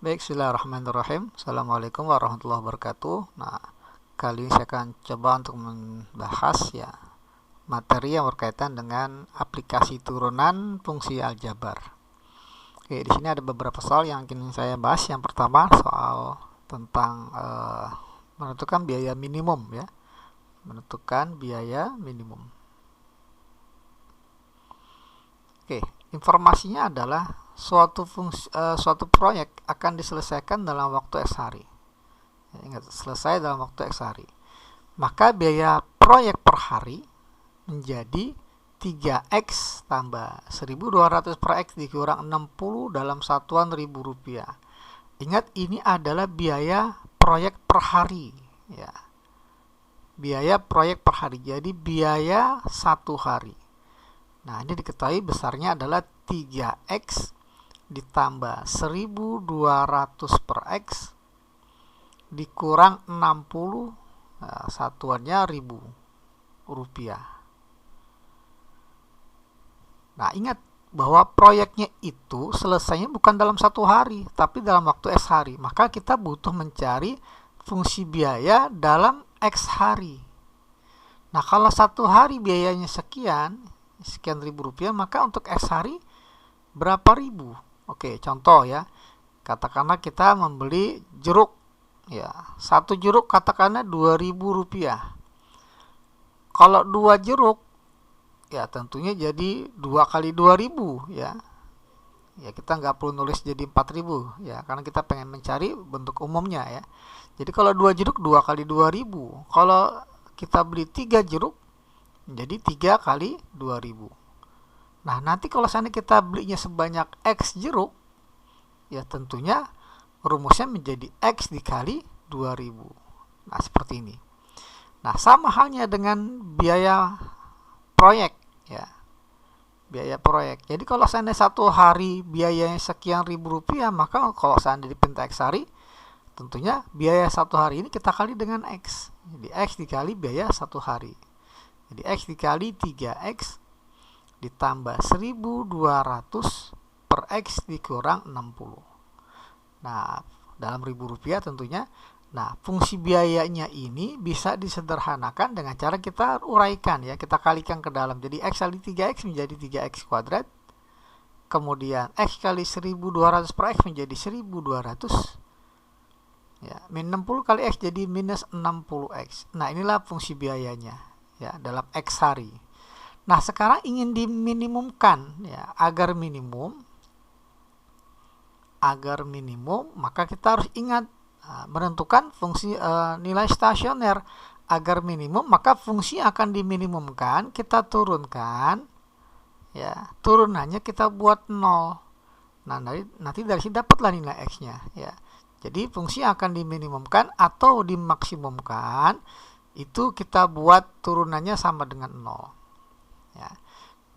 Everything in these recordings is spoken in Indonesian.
Baik, bismillahirrahmanirrahim. Assalamualaikum warahmatullahi wabarakatuh. Nah, kali ini saya akan coba untuk membahas materi yang berkaitan dengan aplikasi turunan fungsi aljabar. Oke, di sini ada beberapa soal yang ingin saya bahas. Yang pertama soal tentang menentukan biaya minimum ya. Menentukan biaya minimum. Oke, informasinya adalah suatu proyek akan diselesaikan dalam waktu X hari. Ya, ingat, selesai dalam waktu X hari. Maka biaya proyek per hari menjadi 3X tambah 1.200 per X dikurang 60 dalam satuan ribu rupiah. Ingat, ini adalah biaya proyek per hari. Ya. Biaya proyek per hari. Jadi biaya satu hari. Nah, ini diketahui besarnya adalah 3X ditambah 1.200 per X dikurang 60, satuannya ribu rupiah. Nah, ingat bahwa proyeknya itu selesainya bukan dalam satu hari, tapi dalam waktu X hari. Maka kita butuh mencari fungsi biaya dalam X hari. Nah, kalau satu hari biayanya sekian ribu rupiah, maka untuk X hari berapa ribu? Oke, contoh ya. Katakanlah kita membeli jeruk ya. Satu jeruk katakanlah 2.000 rupiah. Kalau 2 jeruk ya tentunya jadi 2 kali 2.000 ya. Ya, kita nggak perlu nulis jadi 4.000 ya, karena kita pengen mencari bentuk umumnya ya. Jadi kalau 2 jeruk 2 kali 2.000. Kalau kita beli 3 jeruk jadi 3 kali 2.000. Nah, nanti kalau seandainya kita belinya sebanyak X jeruk, ya tentunya rumusnya menjadi X dikali 2.000. Nah, seperti ini. Nah, sama halnya dengan biaya proyek ya. Biaya proyek. Jadi kalau seandainya satu hari biayanya sekian ribu rupiah, maka kalau seandainya dipinta X hari, tentunya biaya satu hari ini kita kali dengan X. Jadi X dikali biaya satu hari. Jadi X dikali 3X ditambah 1.200 per X dikurang 60. Nah, dalam ribu rupiah tentunya. Nah, fungsi biayanya ini bisa disederhanakan dengan cara kita uraikan ya. Kita kalikan ke dalam. Jadi X kali 3X menjadi 3X kuadrat. Kemudian X kali 1.200 per X menjadi 1.200. Ya, min 60 kali X jadi minus 60X. Nah, inilah fungsi biayanya ya dalam X hari. Nah, sekarang ingin diminimumkan ya, agar minimum, maka kita harus ingat menentukan fungsi nilai stasioner. Agar minimum, maka fungsi akan diminimumkan kita turunkan ya, turunannya kita buat 0. Nah, nanti dari sini dapatlah nilai X-nya ya. Jadi fungsi akan diminimumkan atau dimaksimumkan itu kita buat turunannya sama dengan 0. Ya.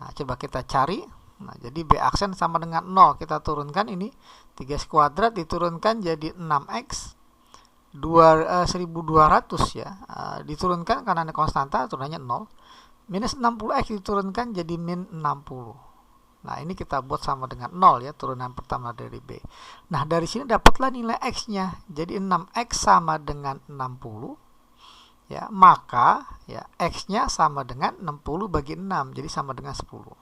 Nah, coba kita cari. Nah, jadi B aksen sama dengan 0. Kita turunkan ini 3X kuadrat diturunkan jadi 6X 1.200 ya. Diturunkan karena ini konstanta, turunannya 0. Minus 60X diturunkan jadi min 60. Nah, ini kita buat sama dengan 0 ya, turunan pertama dari B. Nah, dari sini dapatlah nilai X-nya. Jadi 6X sama dengan 60. Ya, maka ya X-nya sama dengan 60 bagi 6, jadi sama dengan 10.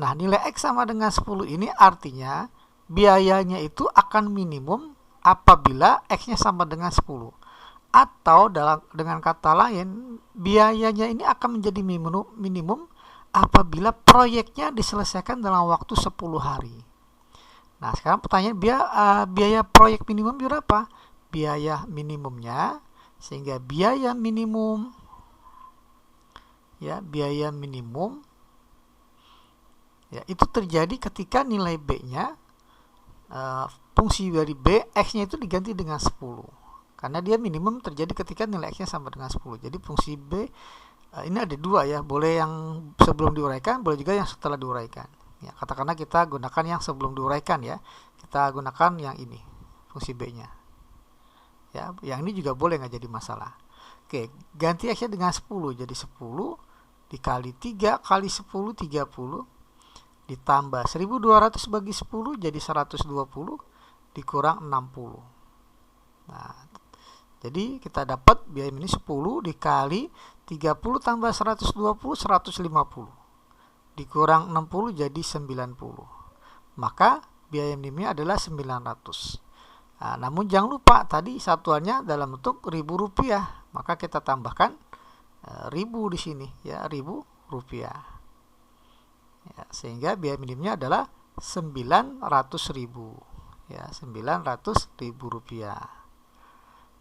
Nah, nilai X sama dengan 10 ini artinya biayanya itu akan minimum apabila X-nya sama dengan 10. Atau dengan kata lain, biayanya ini akan menjadi minimum apabila proyeknya diselesaikan dalam waktu 10 hari. Nah, sekarang pertanyaan, biaya proyek minimum berapa? Biaya minimumnya, sehingga biaya minimum ya itu terjadi ketika nilai B-nya fungsi dari B X-nya itu diganti dengan 10. Karena dia minimum terjadi ketika nilai X-nya sama dengan 10. Jadi fungsi B ini ada dua ya, boleh yang sebelum diuraikan, boleh juga yang setelah diuraikan. Ya, katakanlah kita gunakan yang sebelum diuraikan ya. Kita gunakan yang ini, fungsi B-nya. Ya, yang ini juga boleh, nggak jadi masalah. Oke, ganti X-nya dengan 10. Jadi 10 dikali 3 kali 10, 30. Ditambah 1.200 bagi 10 jadi 120. dikurang 60. Nah, jadi kita dapat biaya minimum 10 dikali 30 tambah 120, 150. Dikurang 60 jadi 90. Maka biaya minimumnya adalah 900. Nah, namun jangan lupa tadi satuannya dalam bentuk Rp1.000, maka kita tambahkan 1000 di sini ya, Rp1.000. Ya, sehingga biaya minimumnya adalah 900.000 ya, 900.000 rupiah.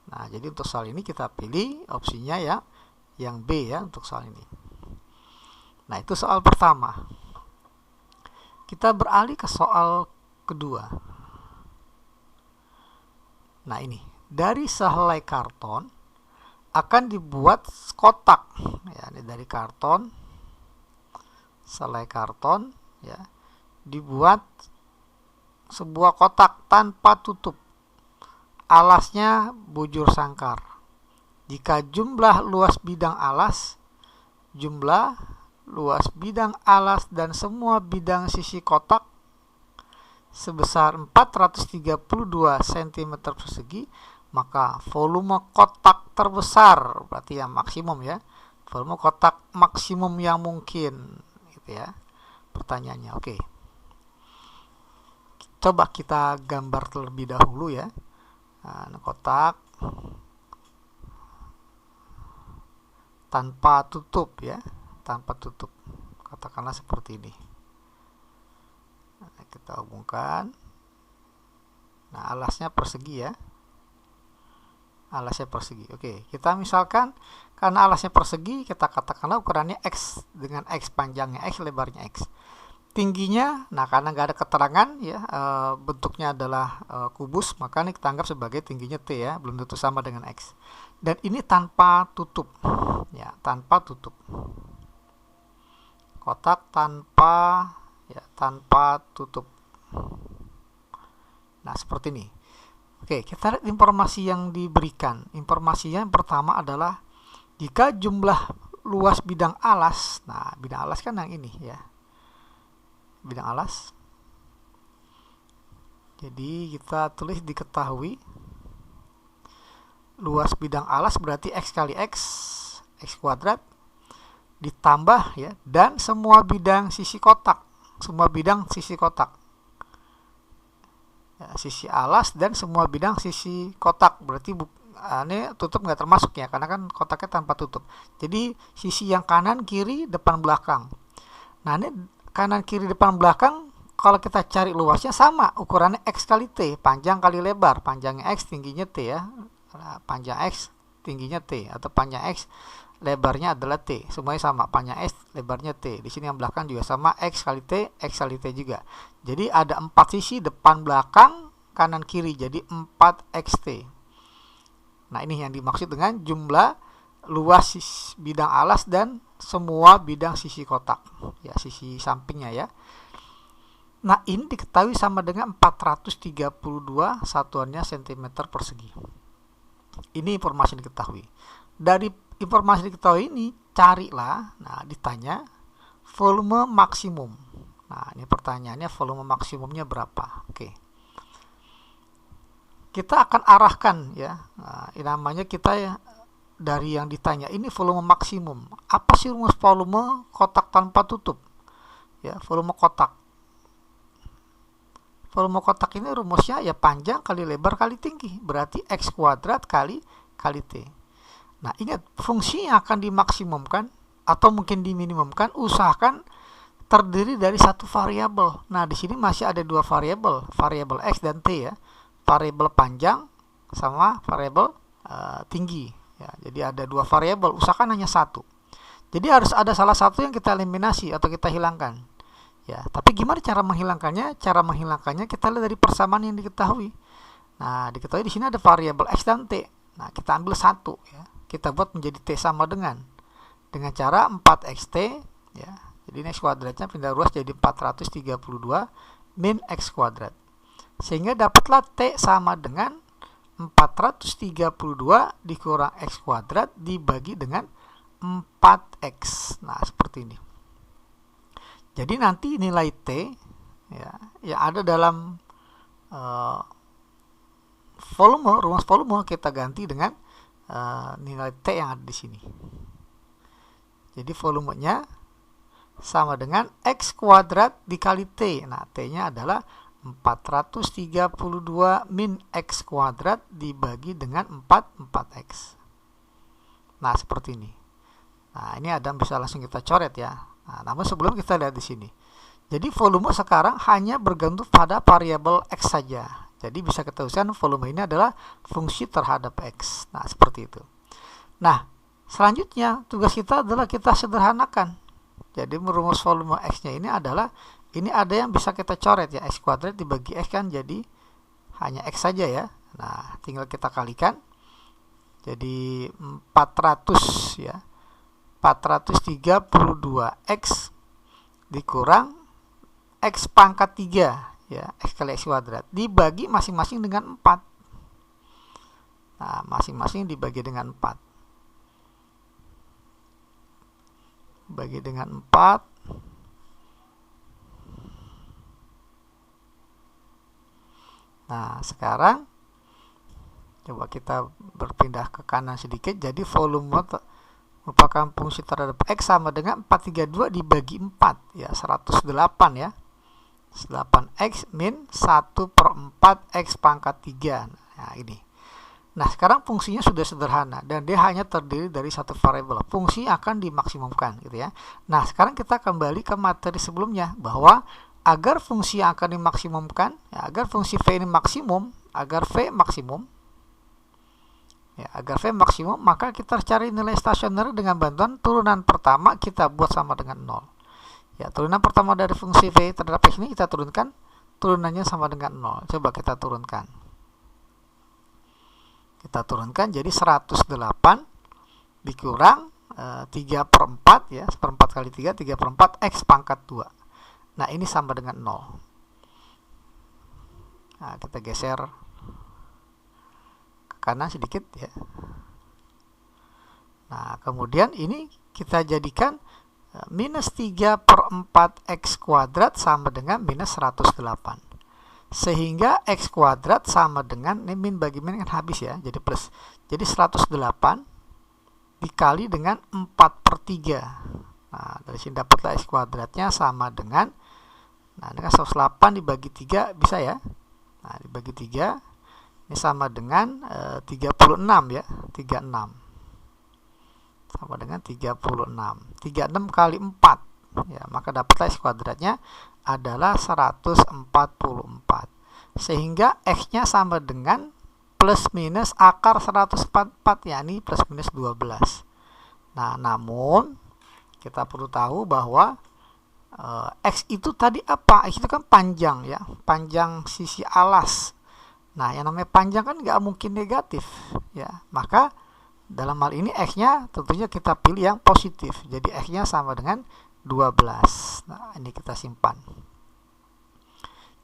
Nah, jadi untuk soal ini kita pilih opsinya ya yang B ya untuk soal ini. Nah, itu soal pertama. Kita beralih ke soal kedua. Nah, ini dari sehelai karton akan dibuat kotak ya, ini dari karton, selai karton ya, dibuat sebuah kotak tanpa tutup, alasnya bujur sangkar. Jika jumlah luas bidang alas, jumlah luas bidang alas dan semua bidang sisi kotak sebesar 432 cm persegi, maka volume kotak terbesar, berarti yang maksimum ya, volume kotak maksimum yang mungkin gitu ya pertanyaannya. Oke, coba kita gambar terlebih dahulu ya. Nah, kotak tanpa tutup ya, tanpa tutup, katakanlah seperti ini. Nah, kita hubungkan. Nah, alasnya persegi ya, alasnya persegi. Oke, kita misalkan karena alasnya persegi, kita katakanlah ukurannya X dengan X panjangnya X, lebarnya X. Tingginya, nah karena nggak ada keterangan ya, bentuknya adalah kubus, maka ini kita anggap sebagai tingginya T ya, belum tentu sama dengan X. Dan ini tanpa tutup ya, tanpa tutup. Kotak tanpa tutup. Nah, seperti ini. Oke, kita lihat informasi yang diberikan. Informasinya yang pertama adalah jika jumlah luas bidang alas, nah bidang alas kan yang ini ya, bidang alas. Jadi kita tulis diketahui luas bidang alas berarti X kali X kuadrat ditambah ya, dan semua bidang sisi kotak, semua bidang sisi kotak. Sisi alas dan semua bidang sisi kotak, berarti ini tutup nggak termasuk ya, karena kan kotaknya tanpa tutup. Jadi sisi yang kanan, kiri, depan, belakang. Nah, ini kanan, kiri, depan, belakang, kalau kita cari luasnya sama, ukurannya X kali T, panjang kali lebar, panjangnya X, tingginya T ya, panjang X, tingginya T, atau panjang X, lebarnya adalah T, semuanya sama, panjang X, lebarnya T. Di sini yang belakang juga sama, X kali T, X kali T juga. Jadi ada 4 sisi, depan, belakang, kanan, kiri, jadi 4XT. Nah, ini yang dimaksud dengan jumlah luas bidang alas dan semua bidang sisi kotak ya, sisi sampingnya ya. Nah, ini diketahui sama dengan 432 satuannya cm persegi. Ini informasi diketahui. Dari informasi diketahui ini, carilah, nah ditanya volume maksimum. Nah, ini pertanyaannya volume maksimumnya berapa. Oke, kita akan arahkan ya, nah, ini namanya kita ya, dari yang ditanya ini volume maksimum. Apa sih rumus volume kotak tanpa tutup ya, volume kotak. Volume kotak ini rumusnya ya panjang kali lebar kali tinggi, berarti X kuadrat kali T. Nah, ingat, fungsi yang akan dimaksimumkan atau mungkin diminimumkan, usahakan terdiri dari satu variabel. Nah, di sini masih ada dua variabel, variabel X dan T ya, variabel panjang sama variabel tinggi. Ya, jadi ada dua variabel, usahakan hanya satu. Jadi harus ada salah satu yang kita eliminasi atau kita hilangkan. Ya, tapi gimana cara menghilangkannya? Cara menghilangkannya kita lihat dari persamaan yang diketahui. Nah, diketahui di sini ada variabel X dan T. Nah, kita ambil satu ya. Kita buat menjadi T sama dengan cara 4XT ya. Jadi ini X kuadratnya pindah ruas jadi 432 min X kuadrat. Sehingga dapatlah T sama dengan 432 dikurang X kuadrat dibagi dengan 4X. Nah, seperti ini. Jadi nanti nilai T ya, yang ada dalam rumus volume kita ganti dengan nilai T yang ada di sini. Jadi volumenya sama dengan X kuadrat dikali T. Nah, T-nya adalah 432 min X kuadrat dibagi dengan 4X. Nah, seperti ini. Nah, ini Adam bisa langsung kita coret ya. Nah, namun sebelum kita lihat di sini. Jadi volume sekarang hanya bergantung pada variabel X saja. Jadi bisa kita tuliskan volume ini adalah fungsi terhadap X. Nah, seperti itu. Nah, selanjutnya tugas kita adalah kita sederhanakan. Jadi merumus volume X-nya ini adalah, ini ada yang bisa kita coret ya, X kuadrat dibagi X kan jadi hanya X saja ya. Nah, tinggal kita kalikan. Jadi 400 ya. 432X dikurang X pangkat 3 ya, X kali X kuadrat dibagi masing-masing dengan 4. Nah, masing-masing dibagi dengan 4. Bagi dengan 4. Nah, sekarang coba kita berpindah ke kanan sedikit. Jadi volume merupakan fungsi terhadap X sama dengan 432 dibagi 4 ya, 108 ya. 8X min 1/4 X pangkat 3. Nah, ini. Nah, sekarang fungsinya sudah sederhana dan dia hanya terdiri dari satu variabel. Fungsi akan dimaksimumkan gitu ya. Nah, sekarang kita kembali ke materi sebelumnya bahwa agar fungsi yang akan dimaksimumkan, ya, agar fungsi V ini maksimum, agar V maksimum, maka kita cari nilai stasioner dengan bantuan turunan pertama kita buat sama dengan 0. Ya, turunan pertama dari fungsi V terhadap X ini kita turunkan, turunannya sama dengan 0. Coba kita turunkan. Jadi 108 dikurang 3/4 ya, 1/4 kali 3, 3/4 X pangkat 2. Nah, ini sama dengan 0. Nah, kita geser ke kanan sedikit ya. Nah, kemudian ini kita jadikan minus 3/4 X kuadrat sama dengan minus 108. Sehingga X kuadrat sama dengan, ini min bagi min kan habis ya, jadi plus. Jadi 108 dikali dengan 4/3. Nah, dari sini dapatlah X kuadratnya sama dengan, nah dengan 108 dibagi 3 bisa ya. Nah, dibagi 3 ini sama dengan 36 ya, 36. Sama dengan 36. 36 kali 4 ya, maka dapatlah X kuadratnya adalah 144. Sehingga X-nya sama dengan plus minus akar 144, yakni plus minus 12. Nah, namun kita perlu tahu bahwa X itu tadi apa? X itu kan panjang ya, panjang sisi alas. Nah, yang namanya panjang kan nggak mungkin negatif ya. Maka dalam hal ini X-nya tentunya kita pilih yang positif. Jadi X-nya sama dengan 12. Nah, ini kita simpan.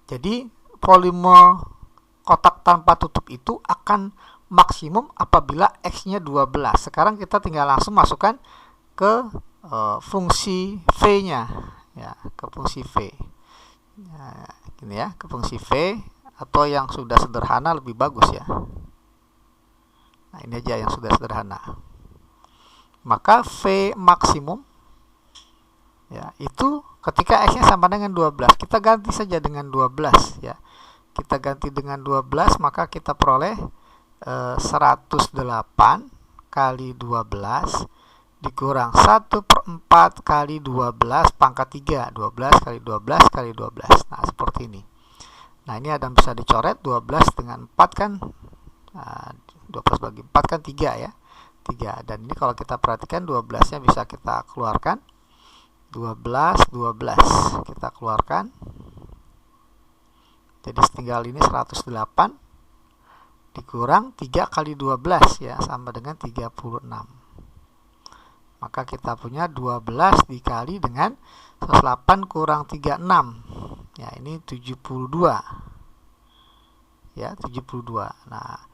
Jadi volume kotak tanpa tutup itu akan maksimum apabila X-nya 12. Sekarang kita tinggal langsung masukkan ke fungsi V-nya ya, ke fungsi V. Nah, gini ya, ke fungsi V, atau yang sudah sederhana lebih bagus ya. Nah, ini aja yang sudah sederhana. Maka V maksimum ya, itu ketika X-nya sama dengan 12, kita ganti saja dengan 12 ya. Kita ganti dengan 12, maka kita peroleh 108 kali 12 dikurang 1/4 kali 12 pangkat 3. 12 kali 12 kali 12. Nah, seperti ini. Nah, ini ada bisa dicoret. 12 dengan 4 kan, 12 bagi 4 kan 3 ya. 3. Dan ini kalau kita perhatikan 12-nya bisa kita keluarkan. 12 kita keluarkan. Jadi tinggal ini 108 dikurang 3 kali 12 ya, sama dengan 36. Maka kita punya 12 dikali dengan 108 kurang 36. Ya, ini 72. Ya, 72. Nah,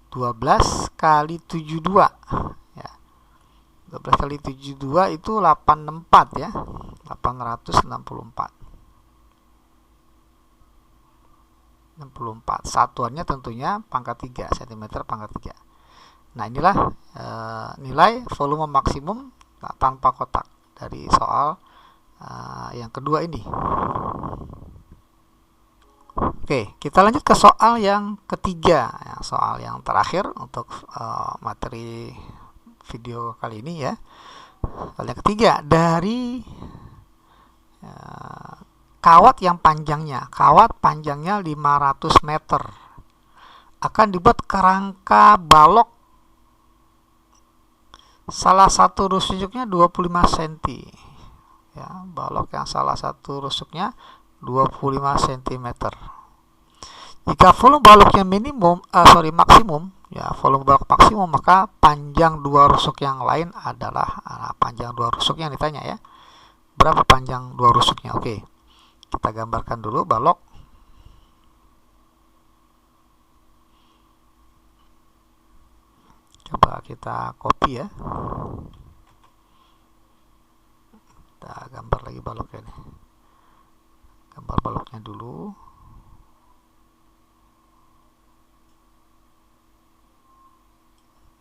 12 kali 72 ya. 12 kali 72 itu 864 ya. 864. 64. Satuannya tentunya pangkat 3, cm pangkat 3. Nah, inilah nilai volume maksimum tanpa kotak dari soal yang kedua ini. Oke, kita lanjut ke soal yang ketiga, ya, soal yang terakhir untuk materi video kali ini ya. Soal yang ketiga, dari kawat yang panjangnya 500 meter akan dibuat kerangka balok salah satu rusuknya 25 cm ya, balok yang salah satu rusuknya 25 cm. Jika volume baloknya maksimum ya, volume balok maksimum, maka panjang dua rusuk yang lain adalah panjang dua rusuk yang ditanya ya. Berapa panjang dua rusuknya? Oke. Kita gambarkan dulu balok. Coba kita copy ya. Kita gambar lagi baloknya nih. Gambar baloknya dulu.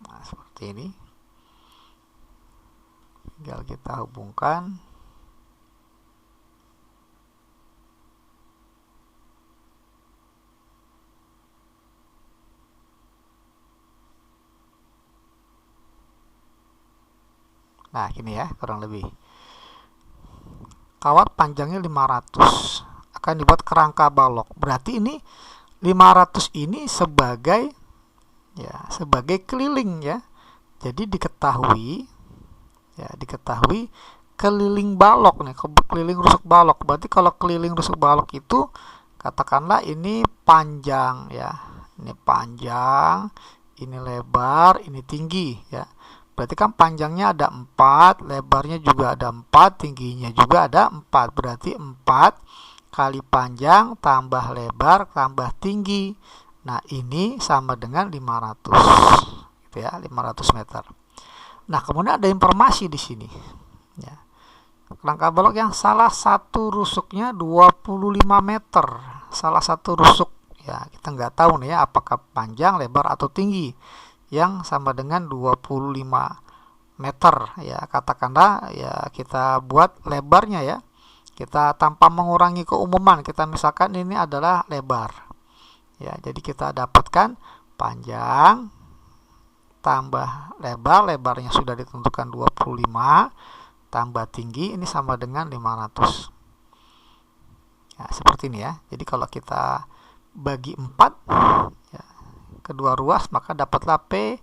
Nah, seperti ini. Tinggal kita hubungkan. Nah, gini ya, kurang lebih. Kawat panjangnya 500 akan dibuat kerangka balok. Berarti ini 500 ini sebagai keliling ya. Jadi diketahui keliling balok nih, keliling rusuk balok. Berarti kalau keliling rusuk balok itu katakanlah ini panjang ya. Ini panjang, ini lebar, ini tinggi ya. Berarti kan panjangnya ada 4, lebarnya juga ada 4, tingginya juga ada 4. Berarti 4 kali panjang tambah lebar tambah tinggi. Nah, ini sama dengan 500. Gitu ya, 500 meter. Nah, kemudian ada informasi di sini. Ya. Kerangka balok yang salah satu rusuknya 25 meter. Salah satu rusuk. Ya, kita nggak tahu nih ya apakah panjang, lebar atau tinggi. Yang sama dengan 25 meter ya, katakanlah ya kita buat lebarnya ya, kita tanpa mengurangi keumuman, kita misalkan ini adalah lebar ya, jadi kita dapatkan panjang tambah lebar, lebarnya sudah ditentukan 25 tambah tinggi, ini sama dengan 500 ya, seperti ini ya. Jadi kalau kita bagi 4 ya, kedua ruas, maka dapatlah P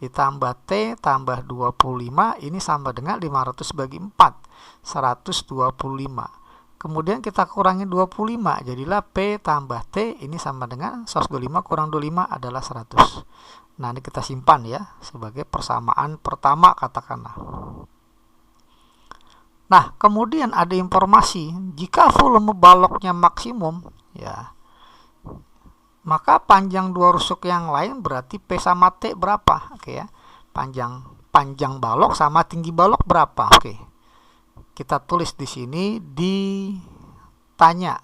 ditambah T tambah 25, ini sama dengan 500 bagi 4, 125. Kemudian kita kurangi 25, jadilah P tambah T, ini sama dengan 125 kurang 25 adalah 100. Nah, ini kita simpan ya sebagai persamaan pertama katakanlah. Nah, kemudian ada informasi, jika volume baloknya maksimum ya, maka panjang dua rusuk yang lain berarti P sama T berapa? Oke ya. Panjang balok sama tinggi balok berapa? Oke. Kita tulis di sini ditanya.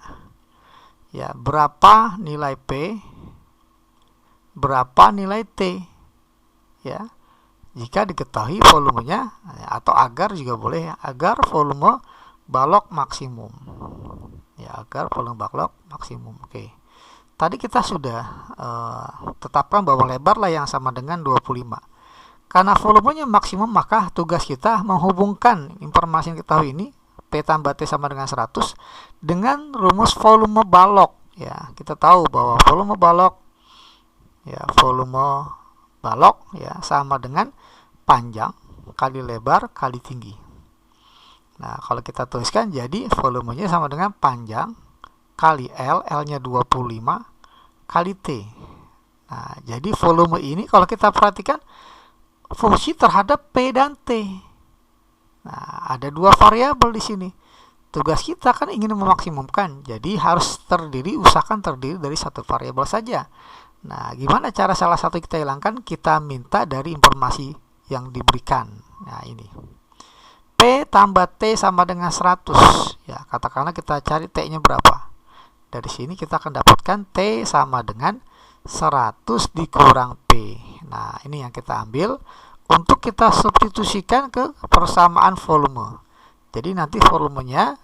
Ya, berapa nilai P? Berapa nilai T? Ya. Jika diketahui volumenya atau agar juga boleh ya, agar volume balok maksimum. Ya, agar volume balok maksimum. Oke. Tadi kita sudah tetapkan bahwa lebar lah yang sama dengan 25. Karena volumenya maksimum, maka tugas kita menghubungkan informasi yang kita tahu ini, P tambah T sama dengan 100, dengan rumus volume balok. Ya, kita tahu bahwa volume balok ya sama dengan panjang kali lebar kali tinggi. Nah, kalau kita tuliskan, jadi volumenya sama dengan panjang kali L, L-nya 25, kali T. Nah, jadi volume ini kalau kita perhatikan fungsi terhadap P dan T. Nah, ada dua variabel di sini. Tugas kita kan ingin memaksimumkan, jadi harus usahakan terdiri dari satu variabel saja. Nah, gimana cara salah satu kita hilangkan? Kita minta dari informasi yang diberikan. Nah, ini. P tambah T sama dengan 100. Ya, katakanlah kita cari T-nya berapa. Dari sini kita akan dapatkan T sama dengan 100 dikurang P. Nah, ini yang kita ambil untuk kita substitusikan ke persamaan volume. Jadi nanti volumenya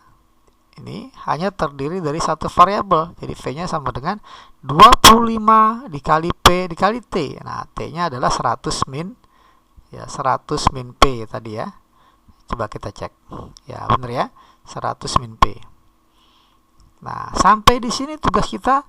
ini hanya terdiri dari satu variabel. Jadi V-nya sama dengan 25 dikali P dikali T. Nah, T-nya adalah 100 min ya, 100 min P tadi ya. Coba kita cek. Ya, benar ya. 100 min P. Nah, sampai di sini tugas kita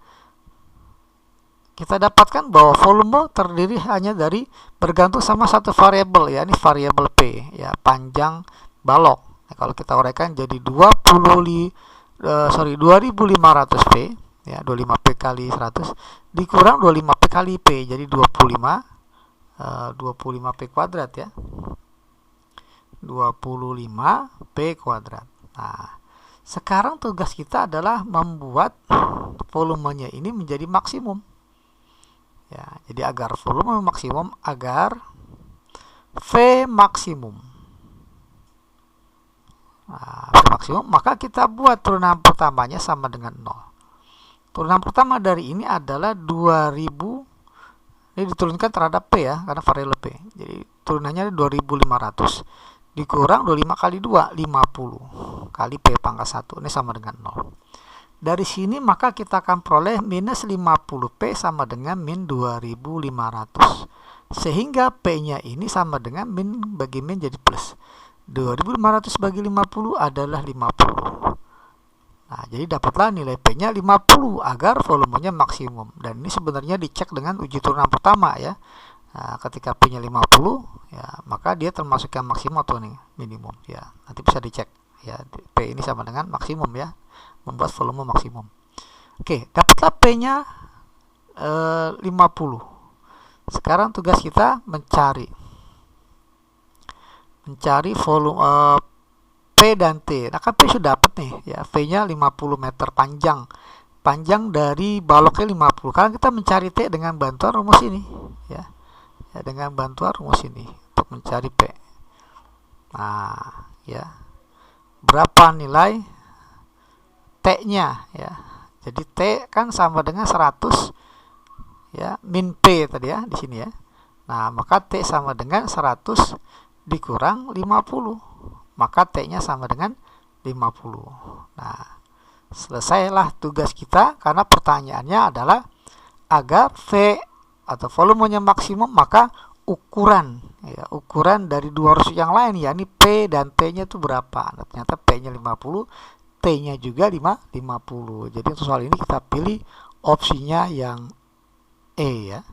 dapatkan bahwa volume terdiri hanya dari bergantung sama satu variabel ya, ini variabel P ya, panjang balok. Nah, kalau kita uraikan jadi 2500 P ya, 25P kali 100 dikurang 25P kali P, jadi 25P kuadrat ya. 25P kuadrat. Nah, sekarang tugas kita adalah membuat volumenya ini menjadi maksimum. Ya, jadi agar volume maksimum, agar V maksimum. Nah, V maksimum, maka kita buat turunan pertamanya sama dengan 0. Turunan pertama dari ini adalah 2000. Ini diturunkan terhadap P ya, karena variabel P. Jadi turunannya 2500 dikurang 25 kali 2, 50 kali P pangkat 1, ini sama dengan 0. Dari sini maka kita akan peroleh minus 50P sama dengan min 2500. Sehingga P-nya ini sama dengan min bagi min jadi plus. 2500 bagi 50 adalah 50. Nah, jadi dapatlah nilai P-nya 50 agar volumenya maksimum. Dan ini sebenarnya dicek dengan uji turunan pertama ya. Nah, ketika P-nya 50 ya, maka dia termasuk yang maksimum atau nih minimum ya. Nanti bisa dicek ya, P ini sama dengan maksimum ya, membuat volume maksimum. Oke, dapatlah P-nya 50. Sekarang tugas kita mencari volume P dan T. Nah, kan P sudah dapat nih ya, V-nya 50 meter panjang dari baloknya 50. Karena kita mencari T dengan bantuan rumus ini ya. Dengan bantuan rumus ini untuk mencari P. Nah, ya. Berapa nilai T-nya ya. Jadi T kan sama dengan 100 ya, min P tadi ya di sini ya. Nah, maka T sama dengan 100 dikurang 50. Maka T-nya sama dengan 50. Nah, selesailah tugas kita karena pertanyaannya adalah agar V atau volumenya maksimum, maka ukuran dari dua rumus yang lain yakni P dan T-nya itu berapa. Nah, ternyata P-nya 50, T-nya juga 50. Jadi untuk soal ini kita pilih opsinya yang E ya.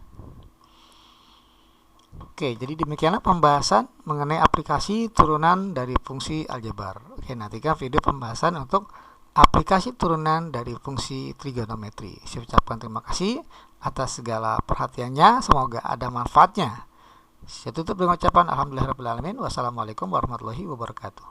Oke, jadi demikianlah pembahasan mengenai aplikasi turunan dari fungsi aljabar. Oke, nantikan video pembahasan untuk aplikasi turunan dari fungsi trigonometri. Saya ucapkan terima kasih atas segala perhatiannya, semoga ada manfaatnya. Saya tutup dengan ucapan alhamdulillahirabbil alamin. Wassalamualaikum warahmatullahi wabarakatuh.